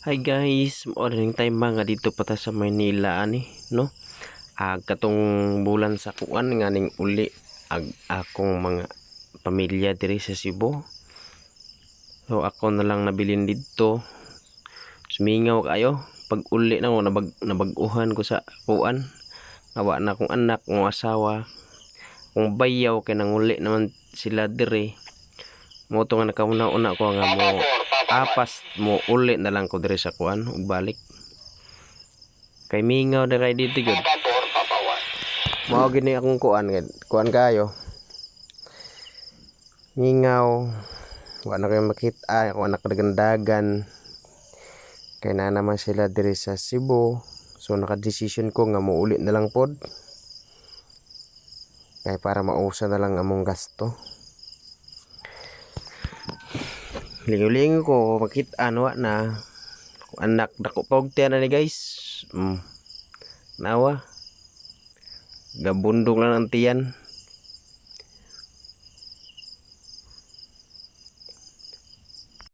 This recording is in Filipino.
Hi guys, morning time mga dito pa ta sa Maynila ani, no? Katong bulan sa kuan nga ning uli akong mga pamilya diri sa Cebu. So ako na lang nabilin dito. Sumingaw kayo pag uli na ko nabag-uhan ko sa kuan. Nawa na akong anak, ng asawa. Kung bayaw kay nang uli naman sila diri. Mo to nga nakauna-una ko nga mo apas mo uli na lang ko diri sa kuan ug balik. Kay mingaw na kay dito gud. Mao gini akong kuan kayo. Mingaw. Wa na kayo makita, wa na kadagandagan. Kay na naman sila diri sa Cebu. So naka-decision ko nga muuli na lang pod. Kay para mausa na lang among gasto. Lingo-lingo ko makita na anak dako pog tiyan na ni guys. Nawa. Gabundong lang ang tiyan.